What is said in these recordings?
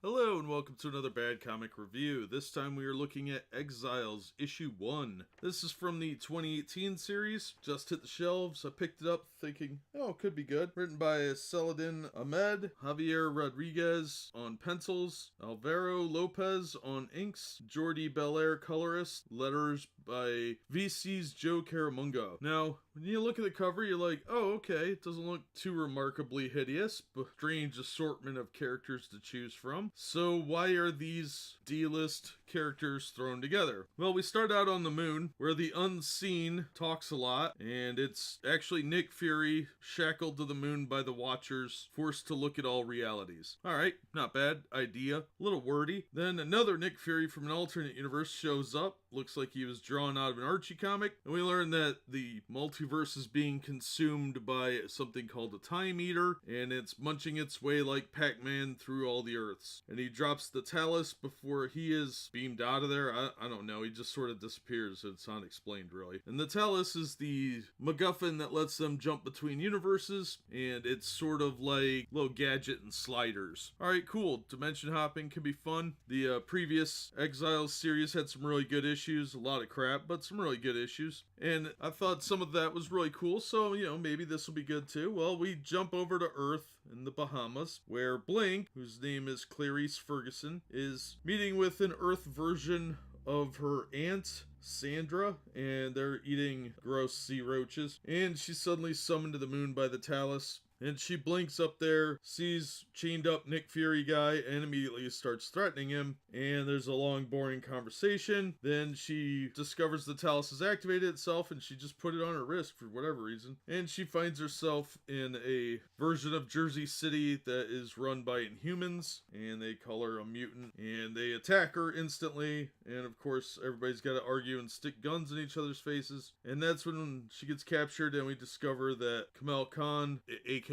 Hello and welcome to another Bad Comic Review. This time we are looking at Exiles, Issue 1. This is from the 2018 series, just hit the shelves. I picked it up thinking, oh, it could be good. Written by Saladin Ahmed, Javier Rodriguez on pencils, Alvaro Lopez on inks, Jordi Belair colorist, letters by VC's Joe Caramungo. Now, when you look at the cover, you're like, oh, okay, it doesn't look too remarkably hideous, but strange assortment of characters to choose from. So why are these D-list characters thrown together? Well, we start out on the moon, where the unseen talks a lot, and it's actually Nick Fury shackled to the moon by the Watchers, forced to look at all realities. Alright, not bad idea, a little wordy. Then another Nick Fury from an alternate universe shows up, looks like he was drawn out of an Archie comic, and we learn that the multiverse is being consumed by something called a time eater, and it's munching its way like Pac-Man through all the Earths. And he drops the Talus before he is beamed out of there. I don't know, he just sort of disappears. It's not explained really. And the Talus is the MacGuffin that lets them jump between universes, and it's sort of like little gadget and sliders. Alright, cool. Dimension hopping can be fun. The previous Exiles series had some really good issues, a lot of crap, but some really good issues. And I thought some of that was really cool, so, maybe this will be good too. Well, we jump over to Earth in the Bahamas, where Blink, whose name is Clarice Ferguson, is meeting with an Earth version of her aunt, Sandra, and they're eating gross sea roaches. And she's suddenly summoned to the moon by the Talus. And she blinks up there, sees chained up Nick Fury guy, and immediately starts threatening him. And there's a long, boring conversation. Then she discovers the Talus has activated itself, and she just put it on her wrist for whatever reason. And she finds herself in a version of Jersey City that is run by Inhumans, and they call her a mutant. And they attack her instantly, and of course, everybody's got to argue and stick guns in each other's faces. And that's when she gets captured, and we discover that Kamel Khan, aka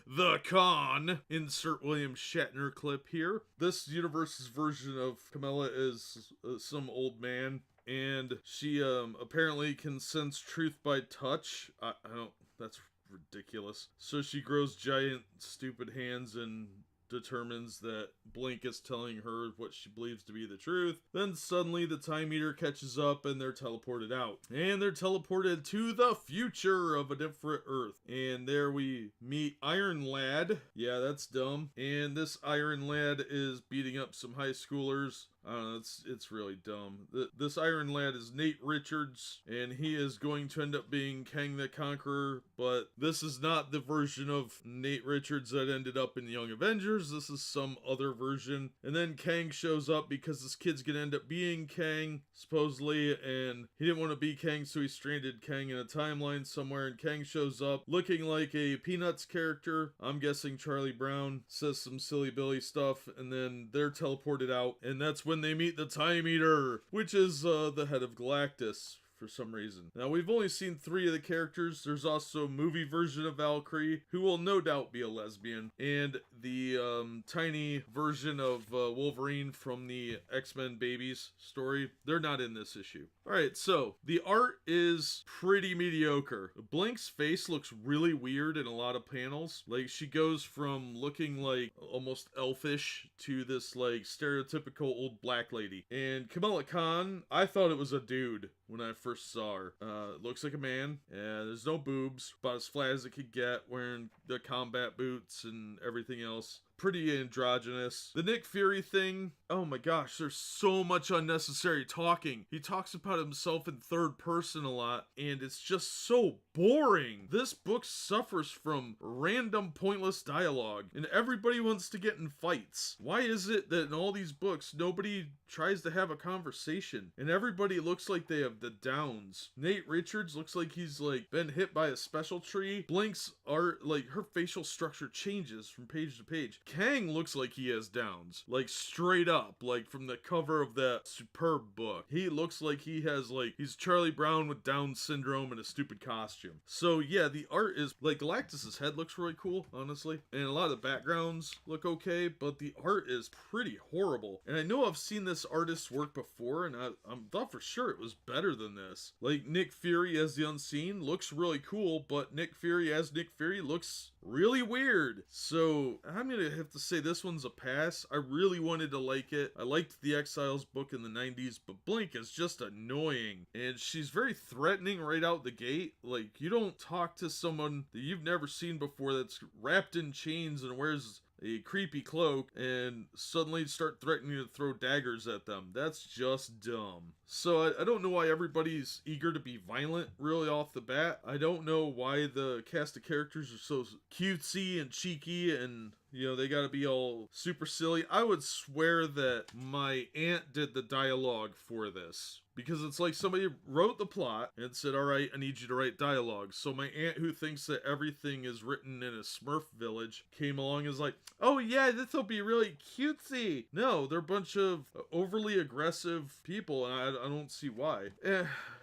The Khan, insert William Shatner clip here. This universe's version of Kamala is some old man, and she apparently can sense truth by touch. I don't, that's ridiculous. So she grows giant stupid hands and determines that Blink is telling her what she believes to be the truth. Then suddenly the time eater catches up and they're teleported out. And they're teleported to the future of a different Earth. And there we meet Iron Lad. Yeah, that's dumb. And this Iron Lad is beating up some high schoolers. I don't know, it's really dumb. This Iron Lad is Nate Richards, and he is going to end up being Kang the Conqueror, but this is not the version of Nate Richards that ended up in Young Avengers. This is some other version. And then Kang shows up because this kid's gonna end up being Kang, supposedly, and he didn't want to be Kang, so he stranded Kang in a timeline somewhere, and Kang shows up looking like a Peanuts character. I'm guessing Charlie Brown, says some silly Billy stuff, and then they're teleported out, and that's when they meet the Time Eater, which is the head of Galactus for some reason. Now, we've only seen 3 of the characters. There's also a movie version of Valkyrie, who will no doubt be a lesbian, and the tiny version of Wolverine from the X-Men Babies story. They're not in this issue. Alright, so the art is pretty mediocre. Blink's face looks really weird in a lot of panels. Like, she goes from looking like almost elfish to this like stereotypical old black lady. And Kamala Khan, I thought it was a dude when I first saw her. Looks like a man, and there's no boobs, about as flat as it could get, wearing the combat boots and everything else. Pretty androgynous. The Nick Fury thing, oh my gosh, there's so much unnecessary talking. He talks about himself in third person a lot, and it's just so boring. This book suffers from random pointless dialogue, and everybody wants to get in fights. Why is it that in all these books, nobody tries to have a conversation, and everybody looks like they have the downs? Nate Richards looks like he's like been hit by a special tree. Blink's art, like her facial structure changes from page to page. Kang looks like he has downs, like straight up, like from the cover of that superb book. He looks like he has like, he's Charlie Brown with Down syndrome and a stupid costume. So yeah, the art is, like, Galactus's head looks really cool, honestly, and a lot of the backgrounds look okay, but the art is pretty horrible. And I know I've seen this artist's work before, and I thought for sure it was better than this. Like, Nick Fury as the Unseen looks really cool, but Nick Fury as Nick Fury looks really weird. So I'm gonna have to say this one's a pass. I really wanted to like it. I liked the Exiles book in the 90s, but Blink is just annoying. And she's very threatening right out the gate. Like, you don't talk to someone that you've never seen before that's wrapped in chains and wears a creepy cloak and suddenly start threatening to throw daggers at them. That's just dumb. So I don't know why everybody's eager to be violent really off the bat. I don't know why the cast of characters are so cutesy and cheeky and, you know, they gotta be all super silly. I would swear that my aunt did the dialogue for this. Because it's like somebody wrote the plot and said, all right, I need you to write dialogue. So my aunt, who thinks that everything is written in a Smurf village, came along and was like, oh yeah, this will be really cutesy. No, they're a bunch of overly aggressive people, and I don't see why.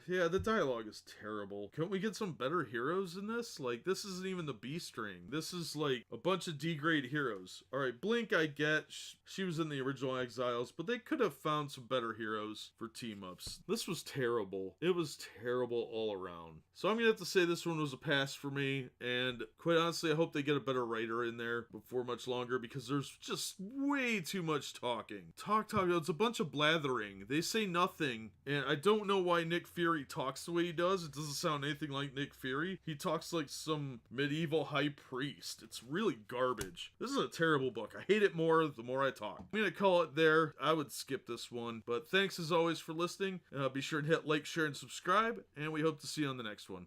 Yeah, the dialogue is terrible. Can't we get some better heroes in this? Like, this isn't even the B string. This is like a bunch of D-grade heroes. All right, Blink, I get. She was in the original Exiles, but they could have found some better heroes for team-ups. This was terrible. It was terrible all around. So I'm gonna have to say this one was a pass for me, and quite honestly, I hope they get a better writer in there before much longer, because there's just way too much talking. Talk, it's a bunch of blathering. They say nothing, and I don't know why Nick Fury talks the way he does. It doesn't sound anything like Nick Fury. He talks like some medieval high priest. It's really garbage. This is a terrible book. I hate it more the more I talk. I'm gonna call it there. I would skip this one, but thanks as always for listening. Be sure to hit like, share, and subscribe, and we hope to see you on the next one.